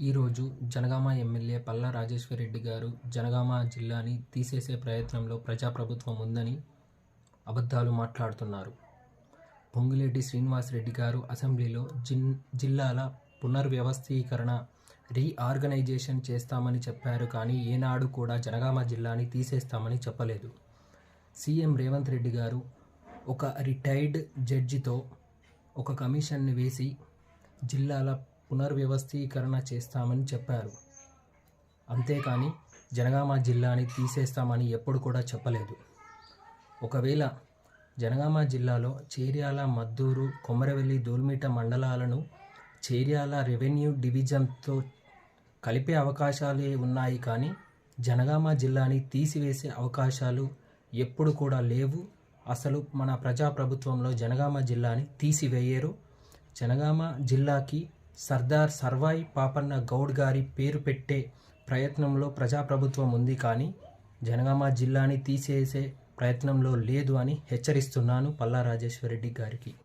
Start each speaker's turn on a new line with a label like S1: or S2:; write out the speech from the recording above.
S1: ఈరోజు జనగామ ఎమ్మెల్యే పల్లా రాజేశ్వరరెడ్డి గారు జనగామ జిల్లాని తీసేసే ప్రయత్నంలో ప్రజాప్రభుత్వం ఉందని అబద్ధాలు మాట్లాడుతున్నారు. పొంగులేటి శ్రీనివాసరెడ్డి గారు అసెంబ్లీలో జిల్లాల పునర్వ్యవస్థీకరణ రీఆర్గనైజేషన్ చేస్తామని చెప్పారు. కానీ ఏనాడు కూడా జనగామ జిల్లాని తీసేస్తామని చెప్పలేదు. సీఎం రేవంత్ రెడ్డి గారు ఒక రిటైర్డ్ జడ్జితో ఒక కమిషన్ని వేసి జిల్లాల పునర్వ్యవస్థీకరణ చేస్తామని చెప్పారు. అంతేకాని జనగామ జిల్లాని తీసేస్తామని ఎప్పుడు కూడా చెప్పలేదు. ఒకవేళ జనగామ జిల్లాలో చేర్యాల, మద్దూరు, కొమరవెల్లి, దూల్మిట మండలాలను చేర్యాల రెవెన్యూ డివిజన్తో కలిపే అవకాశాలే ఉన్నాయి. కానీ జనగామ జిల్లాని తీసివేసే అవకాశాలు ఎప్పుడు కూడా లేవు. అసలు మన ప్రజాప్రభుత్వంలో జనగామ జిల్లాని తీసివేయరు. జనగామ జిల్లాకి సర్దార్ సర్వాయి పాపన్న గౌడ్ గారి పేరు పెట్టే ప్రయత్నంలో ప్రజాప్రభుత్వం ఉంది. కానీ జనగామ జిల్లాని తీసేసే ప్రయత్నంలో లేదు అని హెచ్చరిస్తున్నాను పల్లా రాజేశ్వరరెడ్డి గారికి.